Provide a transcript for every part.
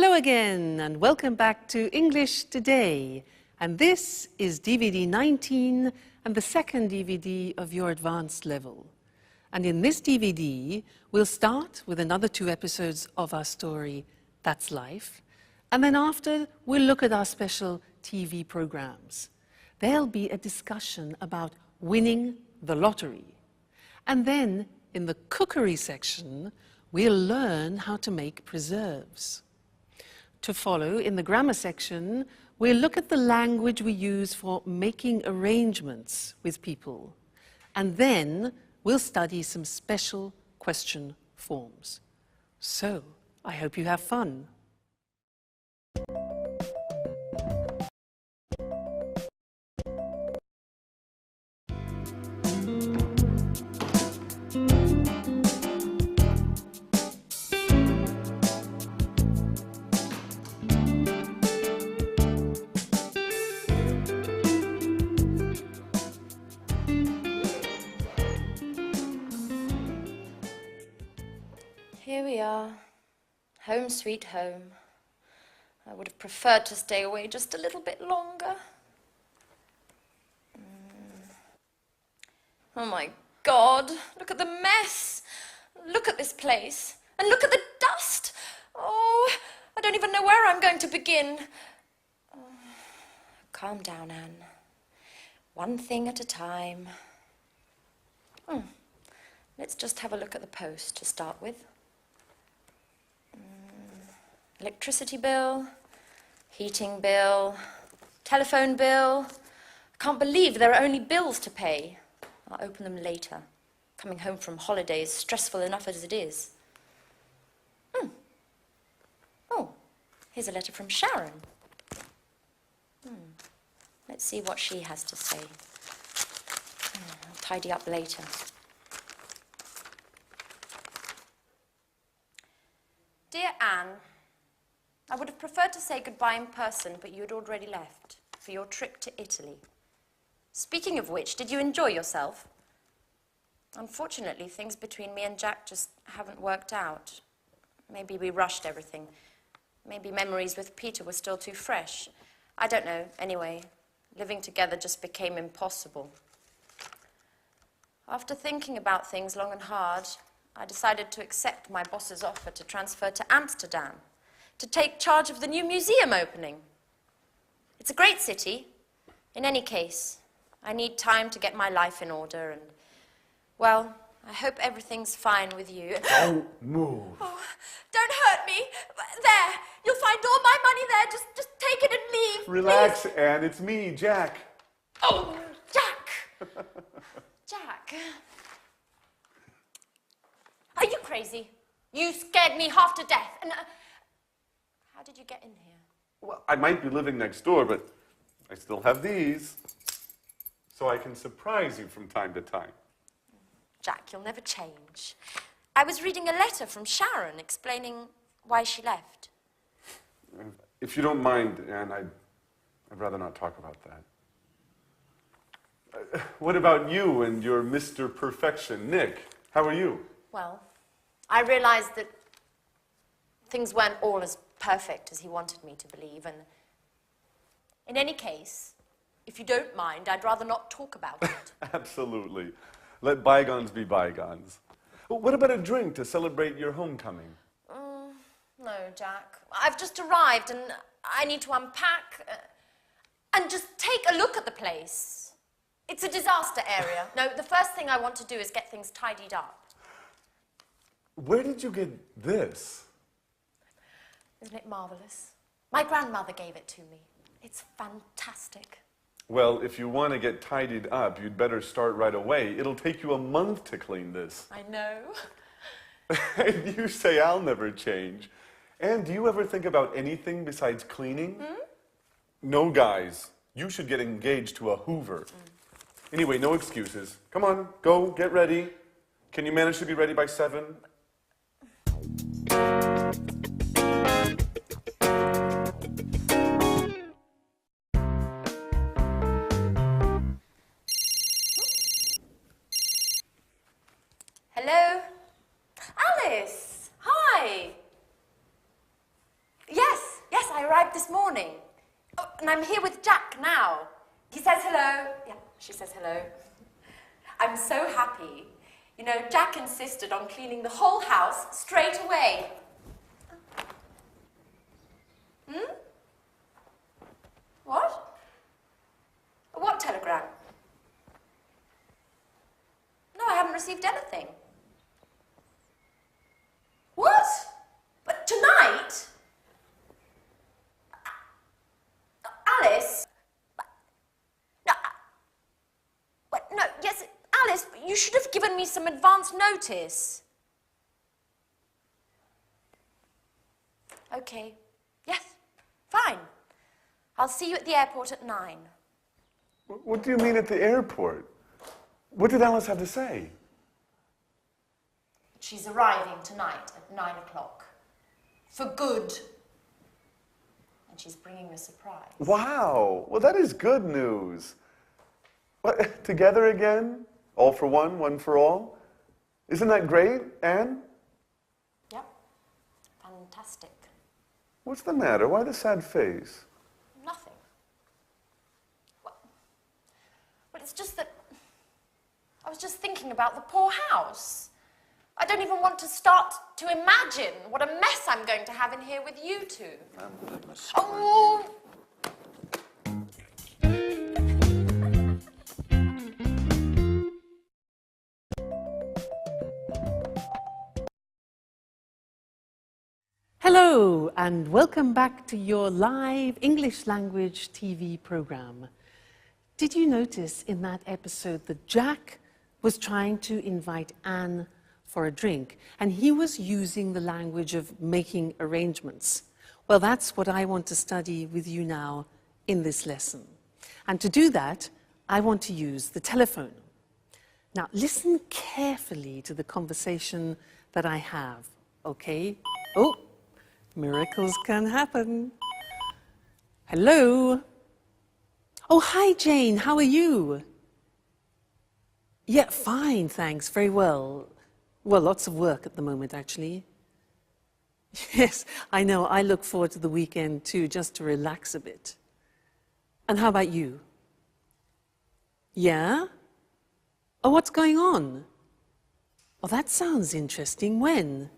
Hello again and welcome back to English Today. And this is DVD 19 and the second DVD of your advanced level. And in this DVD, we'll start with another 2 episodes of our story, That's Life. And then after, we'll look at our special TV programs. There'll be a discussion about winning the lottery. And then, in the cookery section, we'll learn how to make preserves. To follow, in the grammar section, we'll look at the language we use for making arrangements with people. And then we'll study some special question forms. So, I hope you have fun. Here we are, home sweet home. I would have preferred to stay away just a little bit longer. Oh my God, look at the mess. Look at this place, and look at the dust. Oh, I don't even know where I'm going to begin. Oh, calm down, Anne. One thing at a time. Let's just have a look at the post to start with. Electricity bill, heating bill, telephone bill. I can't believe there are only bills to pay. I'll open them later. Coming home from holidays, stressful enough as it is. Oh, here's a letter from Sharon. Let's see what she has to say. I'll tidy up later. Dear Anne, I would have preferred to say goodbye in person, but you had already left for your trip to Italy. Speaking of which, did you enjoy yourself? Unfortunately, things between me and Jack just haven't worked out. Maybe we rushed everything. Maybe memories with Peter were still too fresh. I don't know. Anyway, living together just became impossible. After thinking about things long and hard, I decided to accept my boss's offer to transfer to Amsterdam, to take charge of the new museum opening. It's a great city. In any case, I need time to get my life in order and, well, I hope everything's fine with you. Don't move. Oh, don't hurt me. There, you'll find all my money there. Just take it and leave. Relax, please. Anne. It's me, Jack. Oh, Jack. Jack. Are you crazy? You scared me half to death. And how did you get in here? Well, I might be living next door, but I still have these. So I can surprise you from time to time. Jack, you'll never change. I was reading a letter from Sharon explaining why she left. If you don't mind, Anne, I'd rather not talk about that. What about you and your Mr. Perfection, Nick? How are you? Well, I realized that things weren't all as perfect as he wanted me to believe, and in any case, if you don't mind, I'd rather not talk about it. Absolutely. Let bygones be bygones. What about a drink to celebrate your homecoming? No, Jack. I've just arrived and I need to unpack and just take a look at the place. It's a disaster area. No, the first thing I want to do is get things tidied up. Where did you get this? Isn't it marvelous? My grandmother gave it to me. It's fantastic. Well, if you want to get tidied up, you'd better start right away. It'll take you a month to clean this. I know. And you say I'll never change. And do you ever think about anything besides cleaning? No, guys. You should get engaged to a Hoover. Anyway, no excuses. Come on, go, get ready. Can you manage to be ready by 7? Hello? Alice! Hi! Yes, up this morning. Oh, and I'm here with Jack now. He says hello. Yeah, she says hello. I'm so happy. You know, Jack insisted on cleaning the whole house straight away. What? What telegram? No, I haven't received anything. What? But tonight? Alice? No, no, yes, Alice, but you should have given me some advance notice. Okay, yes, fine. I'll see you at the airport at 9. What do you mean at the airport? What did Alice have to say? She's arriving tonight at 9 o'clock. For good. And she's bringing a surprise. Wow, well that is good news. What, together again? All for one for all? Isn't that great, Anne? Yep, fantastic. What's the matter? Why the sad face? Nothing. Well, it's just that I was just thinking about the poor house. I don't even want to start to imagine what a mess I'm going to have in here with you two. Oh! Hello, and welcome back to your live English language TV program. Did you notice in that episode that Jack was trying to invite Anne for a drink, and he was using the language of making arrangements? Well, that's what I want to study with you now in this lesson. And to do that, I want to use the telephone. Now, listen carefully to the conversation that I have, okay? Oh, miracles can happen. Hello? Oh, hi, Jane. How are you? Yeah, fine, thanks. Very well. Well, lots of work at the moment, actually. Yes, I know. I look forward to the weekend, too, just to relax a bit. And how about you? Yeah? Oh, what's going on? Oh, that sounds interesting. When?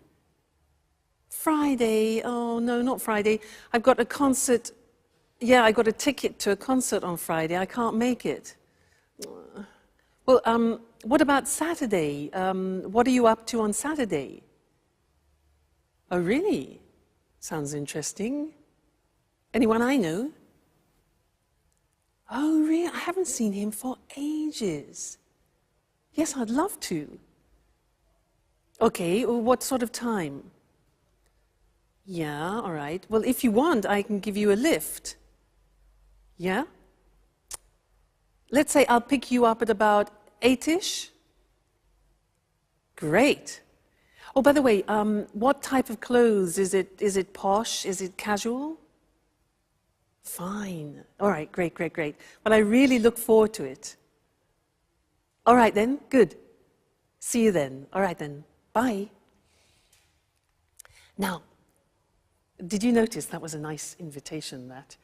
Friday. Oh, no, not Friday. I've got a concert. Yeah, I got a ticket to a concert on Friday. I can't make it. Well, what about Saturday? What are you up to on Saturday? Oh, really? Sounds interesting. Anyone I know? Oh, really? I haven't seen him for ages. Yes, I'd love to. Okay, well, what sort of time? Yeah, all right. Well, if you want, I can give you a lift. Yeah? Let's say I'll pick you up at about 8-ish. Great. Oh, by the way, what type of clothes? Is it posh? Is it casual? Fine. All right, great, great, great. Well, I really look forward to it. All right then, good. See you then. All right then, bye. Now, did you notice that was a nice invitation, that?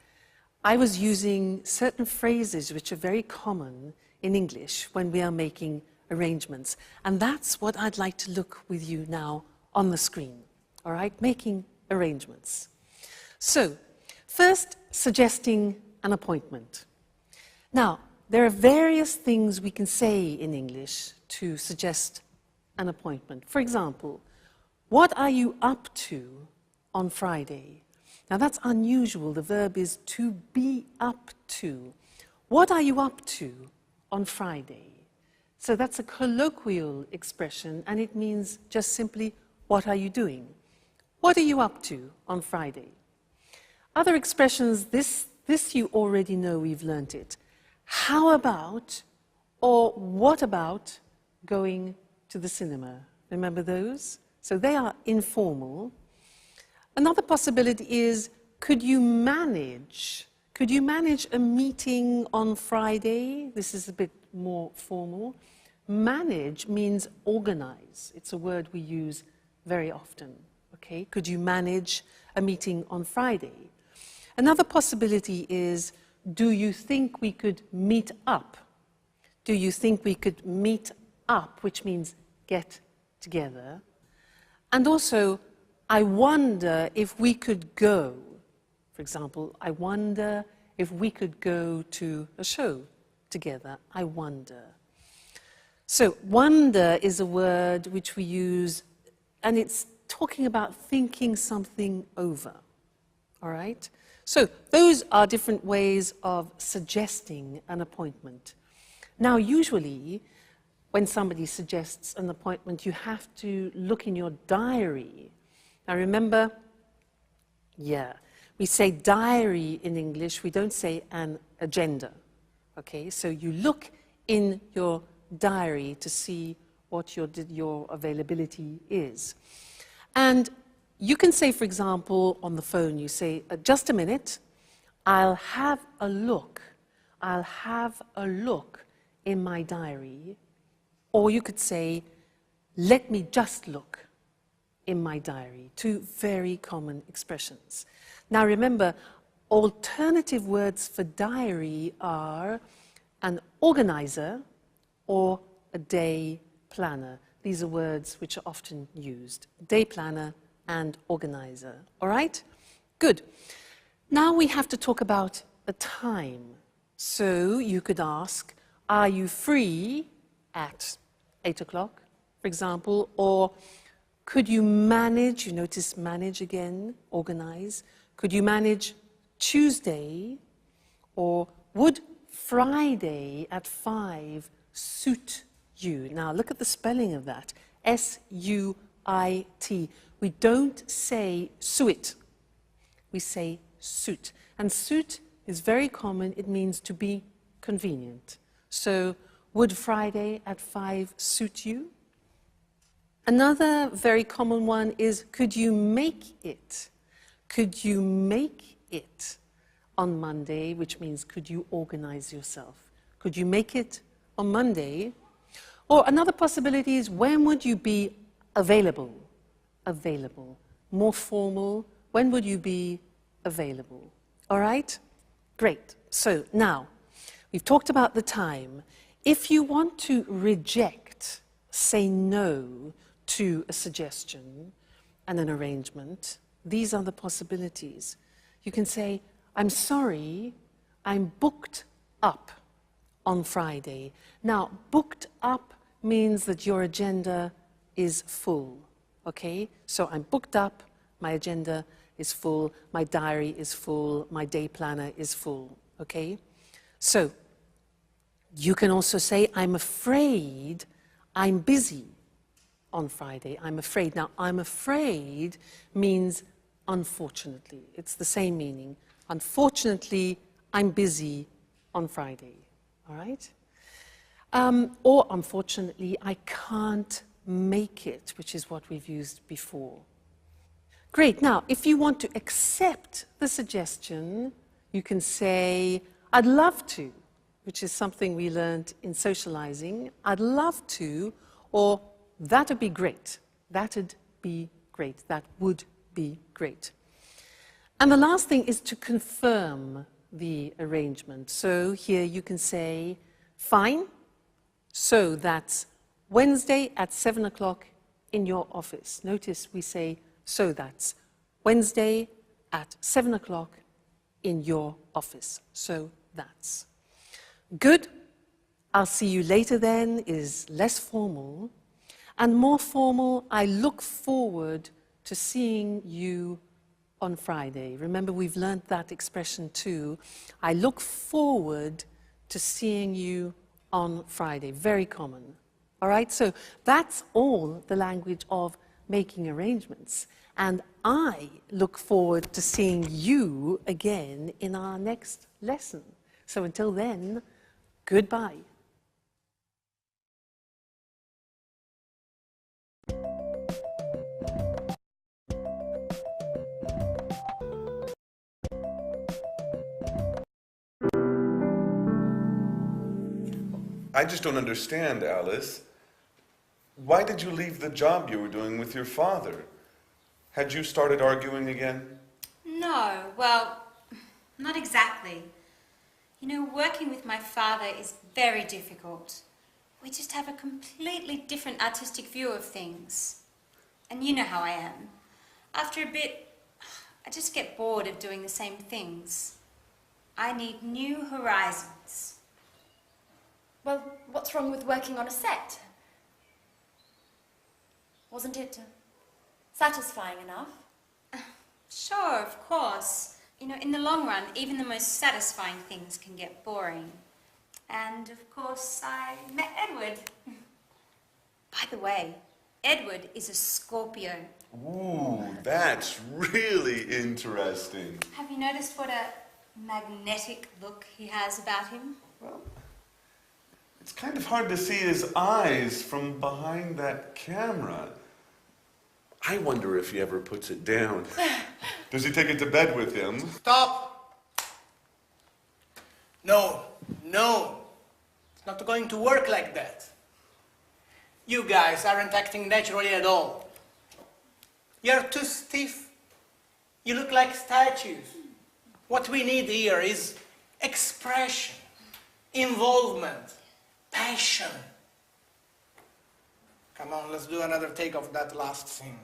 I was using certain phrases which are very common in English when we are making arrangements. And that's what I'd like to look with you now on the screen. All right, making arrangements. So, first, suggesting an appointment. Now, there are various things we can say in English to suggest an appointment. For example, what are you up to on Friday? Now that's unusual. The verb is to be up to. What are you up to on Friday? So that's a colloquial expression, and it means just simply, what are you doing? What are you up to on Friday? Other expressions, this you already know, we've learnt it. How about, or what about going to the cinema? Remember those? So they are informal. Another possibility is, could you manage a meeting on Friday? This is a bit more formal. Manage means organize. It's a word we use very often. Okay, could you manage a meeting on Friday? Another possibility is, do you think we could meet up? Do you think we could meet up, which means get together? And also, I wonder if we could go. For example, I wonder if we could go to a show together. I wonder. So, wonder is a word which we use, and it's talking about thinking something over. All right? So, those are different ways of suggesting an appointment. Now, usually, when somebody suggests an appointment, you have to look in your diary. Now, remember, we say diary in English, we don't say an agenda. Okay, so you look in your diary to see what your availability is. And you can say, for example, on the phone, you say, just a minute, I'll have a look. I'll have a look in my diary. Or you could say, let me just look in my diary. Two very common expressions. Now remember, alternative words for diary are an organizer or a day planner. These are words which are often used. Day planner and organizer. All right? Good. Now we have to talk about a time. So you could ask, are you free at 8 o'clock, for example? Or could you manage, you notice manage again, organize. Could you manage Tuesday? Or would Friday at 5 suit you? Now look at the spelling of that. S-U-I-T. We don't say suit. We say suit. And suit is very common. It means to be convenient. So would Friday at 5 suit you? Another very common one is, could you make it? Could you make it on Monday, which means could you organize yourself? Could you make it on Monday? Or another possibility is, when would you be available? Available. More formal, when would you be available? All right? Great. So now, we've talked about the time. If you want to reject, say no to a suggestion and an arrangement, these are the possibilities. You can say, I'm sorry, I'm booked up on Friday. Now, booked up means that your agenda is full, okay? So I'm booked up, my agenda is full, my diary is full, my day planner is full, okay? So, you can also say, I'm afraid I'm busy on Friday. I'm afraid. Now, I'm afraid means unfortunately. It's the same meaning. Unfortunately, I'm busy on Friday. All right? Or unfortunately, I can't make it, which is what we've used before. Great. Now, if you want to accept the suggestion, you can say, I'd love to, which is something we learned in socializing. I'd love to, or that'd be great. That'd be great. That would be great. And the last thing is to confirm the arrangement. So here you can say, fine, so that's Wednesday at 7 o'clock in your office. Notice we say, so that's Wednesday at 7 o'clock in your office. So that's. Good. I'll see you later then is less formal. And more formal, I look forward to seeing you on Friday. Remember, we've learned that expression too. I look forward to seeing you on Friday. Very common. All right, so that's all the language of making arrangements. And I look forward to seeing you again in our next lesson. So until then, goodbye. I just don't understand, Alice. Why did you leave the job you were doing with your father? Had you started arguing again? No, well, not exactly. You know, working with my father is very difficult. We just have a completely different artistic view of things. And you know how I am. After a bit, I just get bored of doing the same things. I need new horizons. Well, what's wrong with working on a set? Wasn't it satisfying enough? Sure, of course. You know, in the long run, even the most satisfying things can get boring. And, of course, I met Edward. By the way, Edward is a Scorpio. Ooh, that's really interesting. Have you noticed what a magnetic look he has about him? Well, it's kind of hard to see his eyes from behind that camera. I wonder if he ever puts it down. Does he take it to bed with him? Stop! No, no. It's not going to work like that. You guys aren't acting naturally at all. You're too stiff. You look like statues. What we need here is expression, involvement, passion. Come on, let's do another take of that last scene.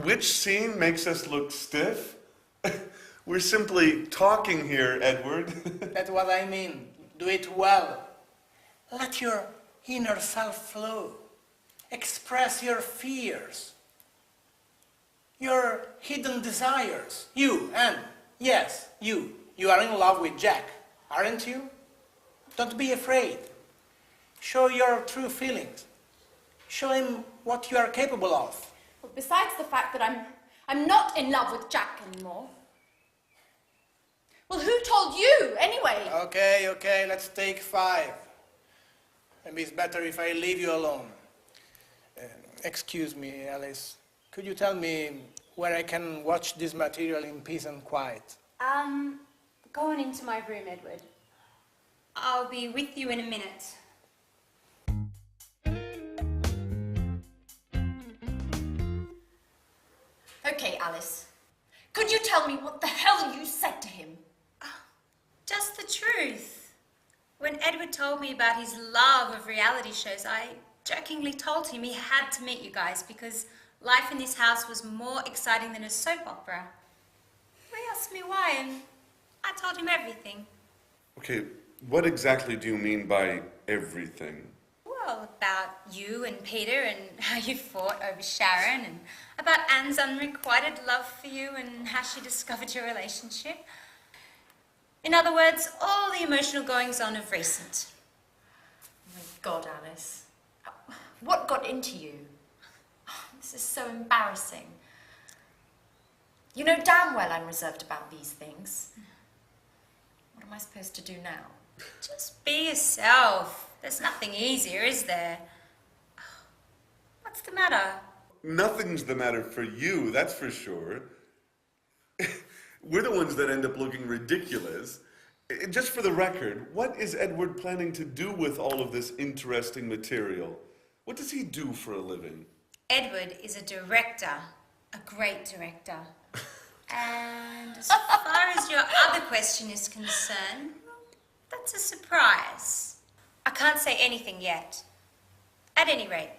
Which scene makes us look stiff? We're simply talking here, Edward. That's what I mean. Do it well. Let your inner self flow. Express your fears, your hidden desires. You, and yes, you are in love with Jack, aren't you? Don't be afraid. Show your true feelings. Show him what you are capable of. Well, besides the fact that I'm not in love with Jack anymore. Well, who told you, anyway? Okay, let's take 5. Maybe it's better if I leave you alone. Excuse me, Alice. Could you tell me where I can watch this material in peace and quiet? Go on into my room, Edward. I'll be with you in a minute. Okay, Alice. Could you tell me what the hell you said to him? Just the truth. When Edward told me about his love of reality shows, I jokingly told him he had to meet you guys because life in this house was more exciting than a soap opera. He asked me why, and I told him everything. Okay, what exactly do you mean by everything? Well, about you and Peter and how you fought over Sharon, and about Anne's unrequited love for you and how she discovered your relationship. In other words, all the emotional goings-on of recent. Oh my God, Alice. What got into you? Oh, this is so embarrassing. You know damn well I'm reserved about these things. What am I supposed to do now? Just be yourself. There's nothing easier, is there? What's the matter? Nothing's the matter for you, that's for sure. We're the ones that end up looking ridiculous. Just for the record, what is Edward planning to do with all of this interesting material? What does he do for a living? Edward is a director, a great director. And as far as your other question is concerned, that's a surprise. I can't say anything yet. At any rate,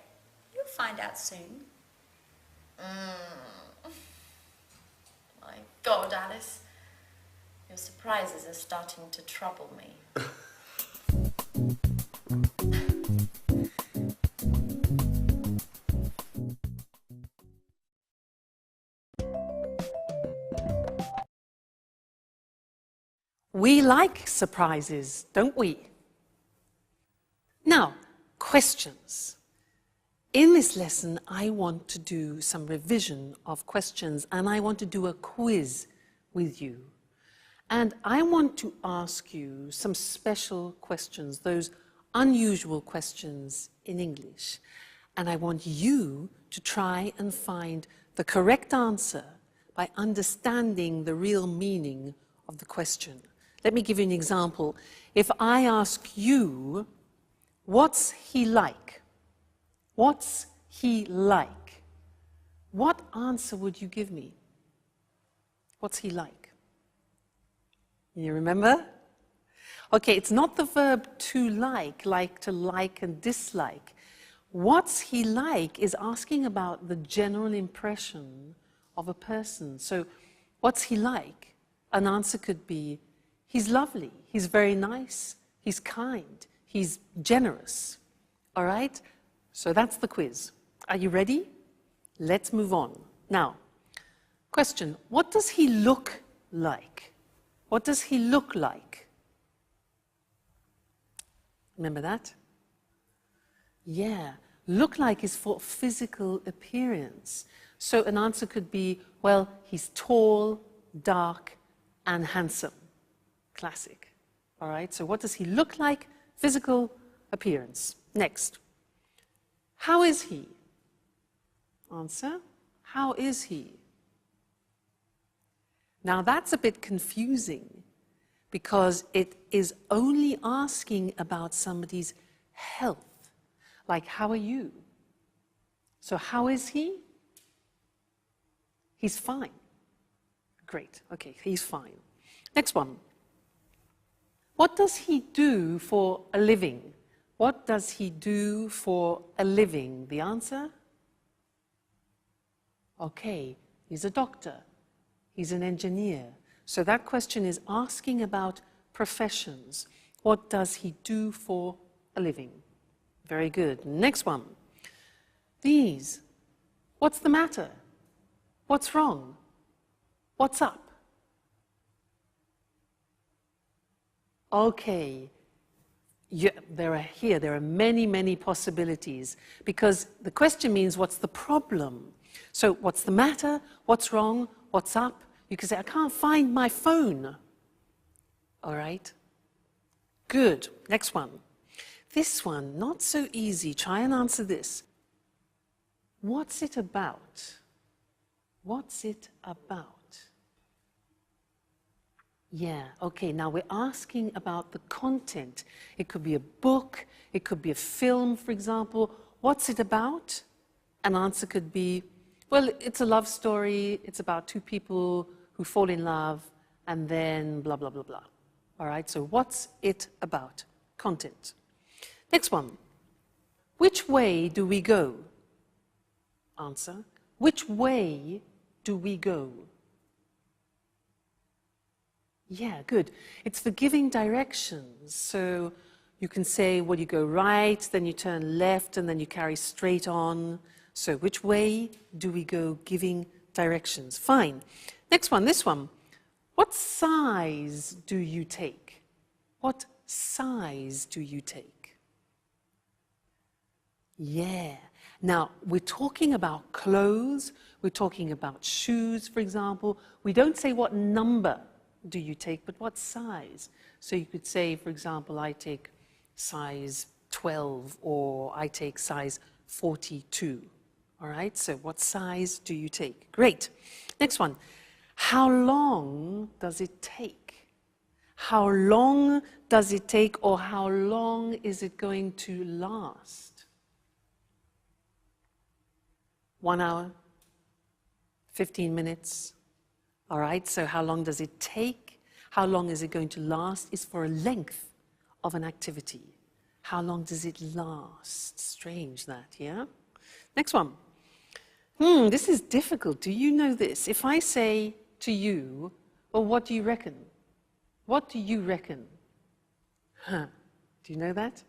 you'll find out soon. My God, Alice. Your surprises are starting to trouble me. We like surprises, don't we? Now, questions. In this lesson, I want to do some revision of questions, and I want to do a quiz with you. And I want to ask you some special questions, those unusual questions in English. And I want you to try and find the correct answer by understanding the real meaning of the question. Let me give you an example. If I ask you, what's he like? What's he like? What answer would you give me? What's he like? You remember? Okay, it's not the verb to like and dislike. What's he like is asking about the general impression of a person. So, what's he like? An answer could be, he's lovely, he's very nice, he's kind, he's generous. All right? So that's the quiz. Are you ready? Let's move on. Now, question, what does he look like? What does he look like? Remember that? Yeah, look like is for physical appearance. So an answer could be, well, he's tall, dark, and handsome. Classic. All right, so what does he look like? Physical appearance. Next. How is he? Answer, how is he? Now that's a bit confusing because it is only asking about somebody's health. Like, how are you? So how is he? He's fine. Great, okay, he's fine. Next one. What does he do for a living? What does he do for a living? The answer? Okay, he's a doctor. He's an engineer. So that question is asking about professions. What does he do for a living? Very good. Next one. These. What's the matter? What's wrong? What's up? Okay. Yeah, there are many, many possibilities because the question means what's the problem? So what's the matter? What's wrong? What's up? You can say, I can't find my phone. All right? Good. Next one. This one, not so easy. Try and answer this. What's it about? What's it about? Yeah, okay, now we're asking about the content. It could be a book, it could be a film, for example. What's it about? An answer could be, well, it's a love story, it's about two people who fall in love, and then blah, blah, blah, blah. All right, so what's it about? Content. Next one. Which way do we go? Answer. Which way do we go? Yeah, good. It's for giving directions. So you can say, well, you go right, then you turn left, and then you carry straight on. So which way do we go? Giving directions. Fine. Next one, this one. What size do you take? What size do you take? Yeah. Now, we're talking about clothes. We're talking about shoes, for example. We don't say what number do you take, but what size? So you could say, for example, I take size 12 or I take size 42. All right, so what size do you take? Great. Next one. How long does it take? How long does it take or how long is it going to last? 1 hour? 15 minutes? All right, so how long does it take? How long is it going to last? Is for a length of an activity. How long does it last? Strange that, yeah? Next one. This is difficult. Do you know this? If I say to you, well, what do you reckon? What do you reckon? Huh. Do you know that?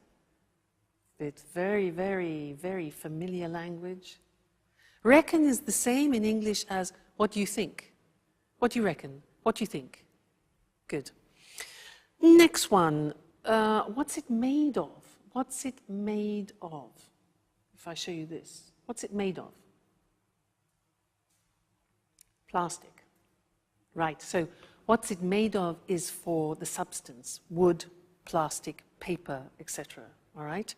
It's very, very, very familiar language. Reckon is the same in English as what do you think? What do you reckon? What do you think? Good. Next one. What's it made of? What's it made of? If I show you this, what's it made of? Plastic. Right, so what's it made of is for the substance, wood, plastic, paper, etc. All right?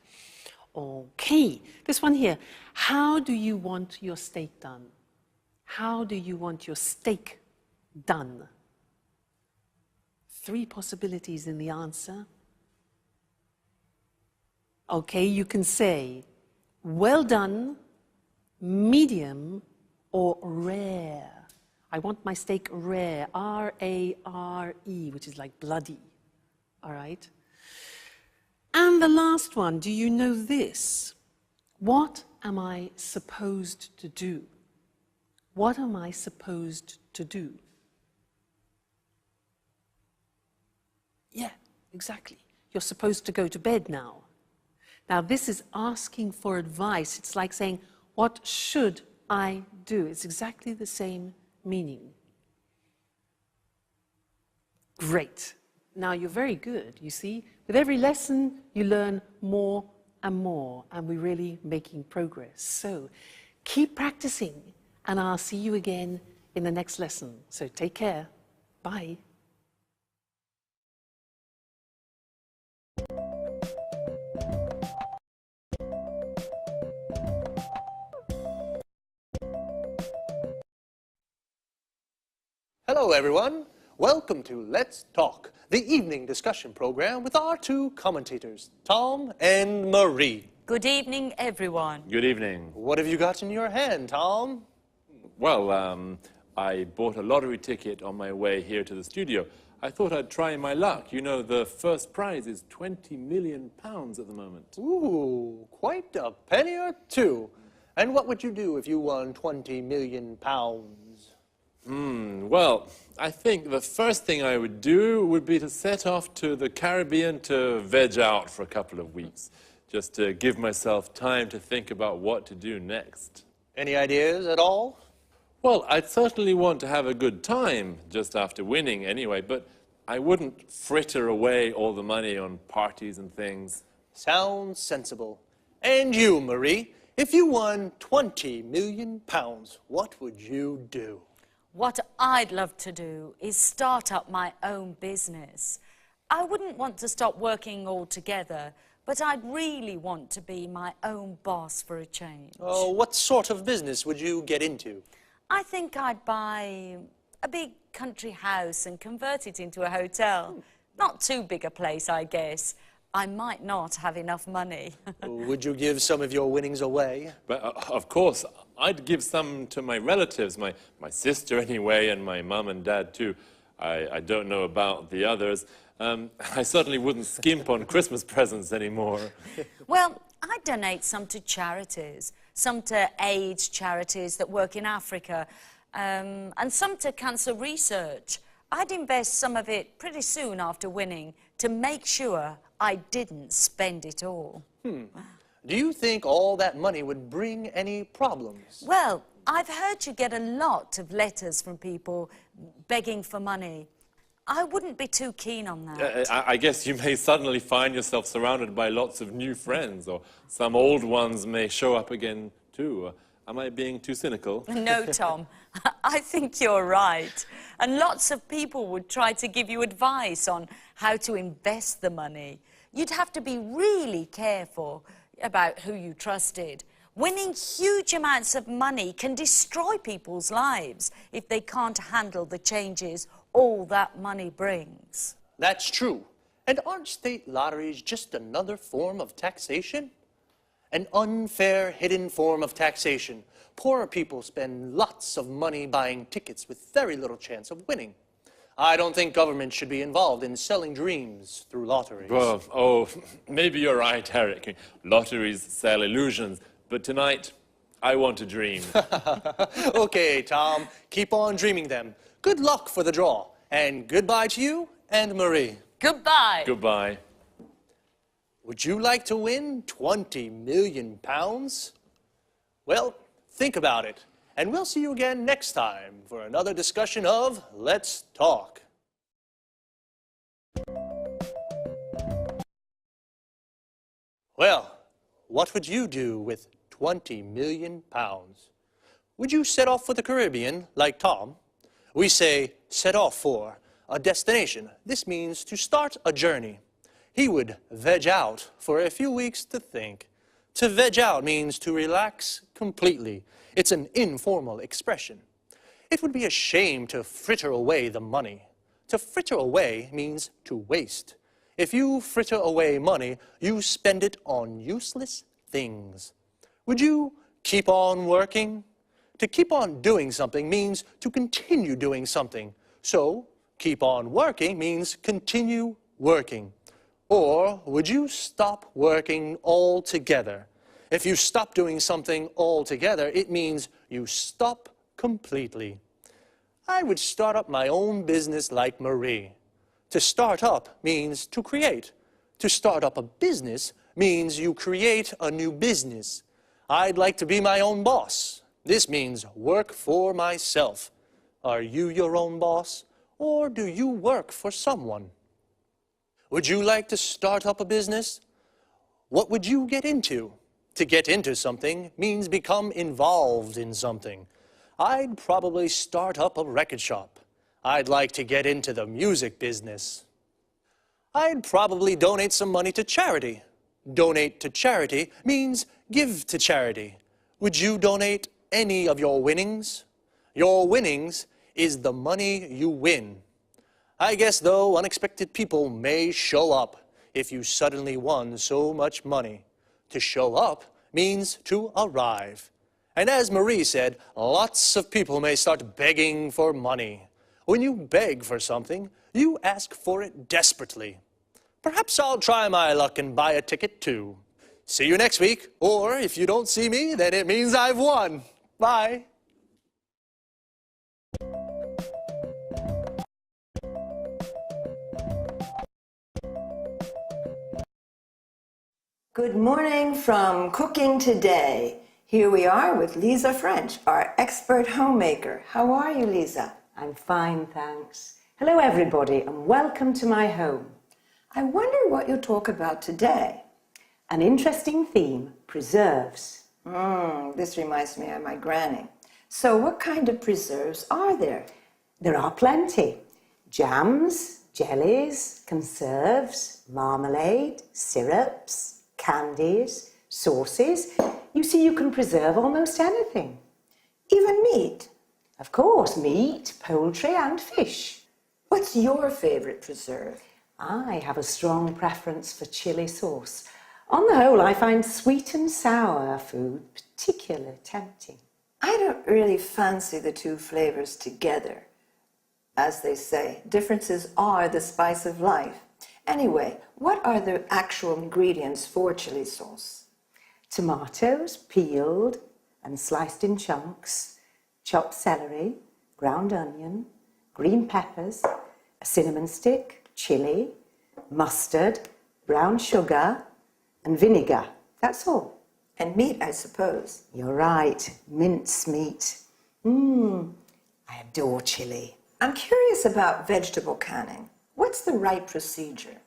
Okay, this one here. How do you want your steak done? How do you want your steak done? 3 possibilities in the answer. Okay, you can say well done, medium, or rare. I want my steak rare, R-A-R-E, which is like bloody, all right? And the last one, do you know this? What am I supposed to do? What am I supposed to do? Yeah, exactly. You're supposed to go to bed now. Now, this is asking for advice. It's like saying, what should I do? It's exactly the same meaning. Great. Now, you're very good, you see. With every lesson, you learn more and more, and we're really making progress. So, keep practicing, and I'll see you again in the next lesson. So, take care. Bye. Hello, everyone. Welcome to Let's Talk, the evening discussion program with our two commentators, Tom and Marie. Good evening, everyone. Good evening. What have you got in your hand, Tom? Well, I bought a lottery ticket on my way here to the studio. I thought I'd try my luck. You know, the first prize is £20 million at the moment. Ooh, quite a penny or two. And what would you do if you won £20 million? Well, I think the first thing I would do would be to set off to the Caribbean to veg out for a couple of weeks, just to give myself time to think about what to do next. Any ideas at all? Well, I'd certainly want to have a good time just after winning anyway, but I wouldn't fritter away all the money on parties and things. Sounds sensible. And you, Marie, if you won £20 million, what would you do? What I'd love to do is start up my own business. I wouldn't want to stop working altogether, but I'd really want to be my own boss for a change. Oh, what sort of business would you get into? I think I'd buy a big country house and convert it into a hotel. Not too big a place, I guess. I might not have enough money. Would you give some of your winnings away? But of course, I'd give some to my relatives, my sister anyway, and my mum and dad too. I don't know about the others. I certainly wouldn't skimp on Christmas presents anymore. Well, I'd donate some to charities, some to AIDS charities that work in Africa, and some to cancer research. I'd invest some of it pretty soon after winning to make sure I didn't spend it all. Do you think all that money would bring any problems? Well, I've heard you get a lot of letters from people begging for money. I wouldn't be too keen on that. I guess you may suddenly find yourself surrounded by lots of new friends, or some old ones may show up again too. Am I being too cynical? No, Tom. I think you're right. And lots of people would try to give you advice on how to invest the money. You'd have to be really careful about who you trusted. Winning huge amounts of money can destroy people's lives if they can't handle the changes all that money brings. That's true. And aren't state lotteries just another form of taxation? An unfair, hidden form of taxation. Poorer people spend lots of money buying tickets with very little chance of winning. I don't think government should be involved in selling dreams through lotteries. Well, maybe you're right, Eric. Lotteries sell illusions, but tonight, I want to dream. Okay, Tom, keep on dreaming them. Good luck for the draw, and goodbye to you and Marie. Goodbye. Goodbye. Would you like to win £20 million? Well, think about it, and we'll see you again next time for another discussion of Let's Talk. Well, what would you do with £20 million? Would you set off for the Caribbean like Tom? We say set off for a destination. This means to start a journey. He would veg out for a few weeks to think. To veg out means to relax completely. It's an informal expression. It would be a shame to fritter away the money. To fritter away means to waste. If you fritter away money, you spend it on useless things. Would you keep on working? To keep on doing something means to continue doing something. So, keep on working means continue working. Or would you stop working altogether? If you stop doing something altogether, it means you stop completely. I would start up my own business like Marie. To start up means to create. To start up a business means you create a new business. I'd like to be my own boss. This means work for myself. Are you your own boss, or do you work for someone? Would you like to start up a business? What would you get into? To get into something means become involved in something. I'd probably start up a record shop. I'd like to get into the music business. I'd probably donate some money to charity. Donate to charity means give to charity. Would you donate any of your winnings? Your winnings is the money you win. I guess, though, unexpected people may show up if you suddenly won so much money. To show up means to arrive. And as Marie said, lots of people may start begging for money. When you beg for something, you ask for it desperately. Perhaps I'll try my luck and buy a ticket too. See you next week, or if you don't see me, then it means I've won. Bye. Good morning from Cooking Today. Here we are with Lisa French, our expert homemaker. How are you, Lisa? I'm fine, thanks. Hello, everybody, and welcome to my home. I wonder what you'll talk about today. An interesting theme, preserves. This reminds me of my granny. So what kind of preserves are there? There are plenty. Jams, jellies, conserves, marmalade, syrups, candies, sauces. You see, you can preserve almost anything. Even meat? Of course, meat, poultry and fish. What's your favorite preserve? I have a strong preference for chili sauce. On the whole, I find sweet and sour food particularly tempting. I don't really fancy the two flavors together. As they say, differences are the spice of life. Anyway, what are the actual ingredients for chili sauce? Tomatoes, peeled and sliced in chunks, chopped celery, ground onion, green peppers, a cinnamon stick, chili, mustard, brown sugar, and vinegar. That's all. And meat, I suppose. You're right, mince meat. I adore chili. I'm curious about vegetable canning. What's the right procedure?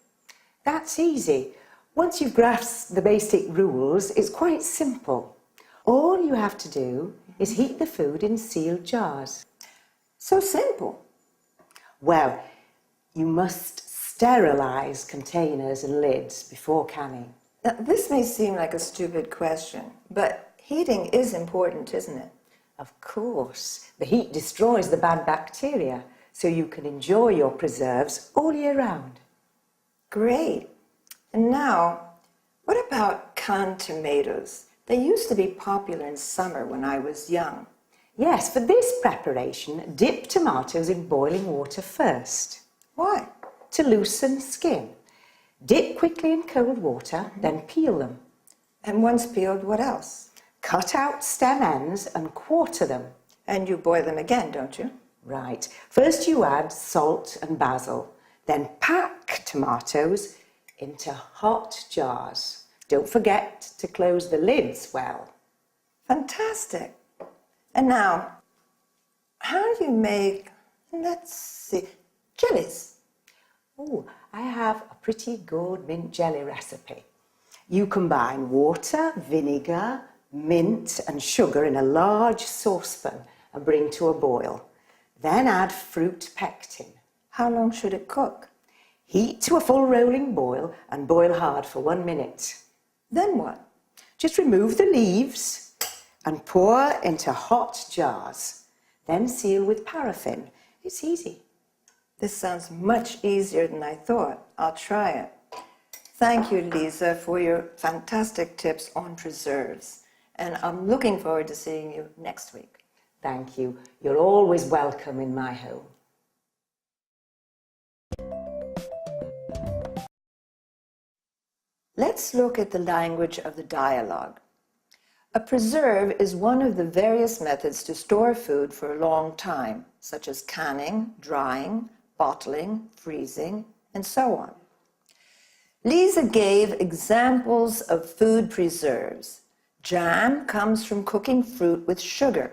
That's easy. Once you've grasped the basic rules, it's quite simple. All you have to do is heat the food in sealed jars. So simple. Well, you must sterilize containers and lids before canning. Now, this may seem like a stupid question, but heating is important, isn't it? Of course, the heat destroys the bad bacteria, so you can enjoy your preserves all year round. Great. And now, what about canned tomatoes? They used to be popular in summer when I was young. Yes, for this preparation, dip tomatoes in boiling water first. Why? To loosen skin. Dip quickly in cold water, then peel them. And once peeled, what else? Cut out stem ends and quarter them. And you boil them again, don't you? Right. First you add salt and basil, then pack tomatoes into hot jars. Don't forget to close the lids well. Fantastic. And now, how do you make, let's see, jellies? Oh, I have a pretty good mint jelly recipe. You combine water, vinegar, mint and sugar in a large saucepan and bring to a boil. Then add fruit pectin. How long should it cook? Heat to a full rolling boil and boil hard for 1 minute. Then what? Just remove the leaves and pour into hot jars. Then seal with paraffin. It's easy. This sounds much easier than I thought. I'll try it. Thank you, Lisa, for your fantastic tips on preserves. And I'm looking forward to seeing you next week. Thank you. You're always welcome in my home. Let's look at the language of the dialogue. A preserve is one of the various methods to store food for a long time, such as canning, drying, bottling, freezing, and so on. Lisa gave examples of food preserves. Jam comes from cooking fruit with sugar.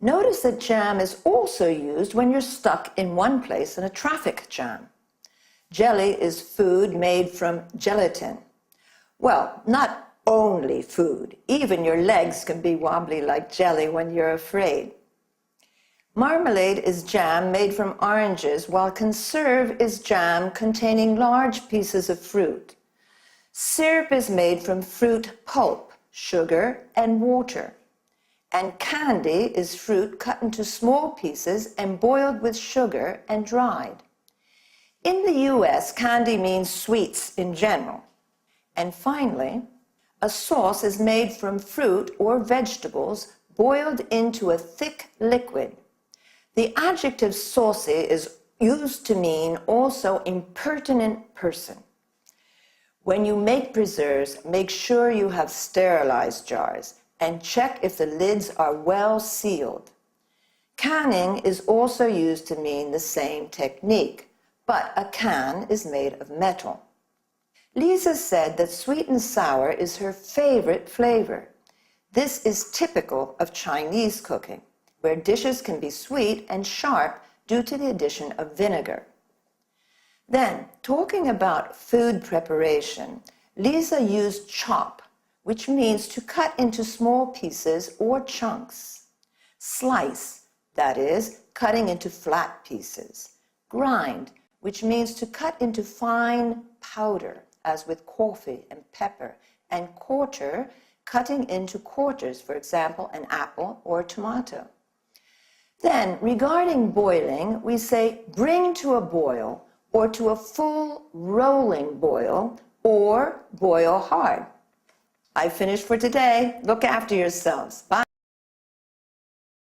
Notice that jam is also used when you're stuck in one place in a traffic jam. Jelly is food made from gelatin. Well, not only food. Even your legs can be wobbly like jelly when you're afraid. Marmalade is jam made from oranges, while conserve is jam containing large pieces of fruit. Syrup is made from fruit pulp, sugar, and water. And candy is fruit cut into small pieces and boiled with sugar and dried. In the US, candy means sweets in general. And finally, a sauce is made from fruit or vegetables boiled into a thick liquid. The adjective saucy is used to mean also impertinent person. When you make preserves, make sure you have sterilized jars and check if the lids are well sealed. Canning is also used to mean the same technique, but a can is made of metal. Lisa said that sweet and sour is her favorite flavor. This is typical of Chinese cooking, where dishes can be sweet and sharp due to the addition of vinegar. Then, talking about food preparation, Lisa used chop, which means to cut into small pieces or chunks. Slice, that is, cutting into flat pieces. Grind, which means to cut into fine powder, as with coffee and pepper. And quarter, cutting into quarters, for example, an apple or a tomato. Then, regarding boiling, we say bring to a boil, or to a full rolling boil, or boil hard. I finished for today. Look after yourselves. Bye.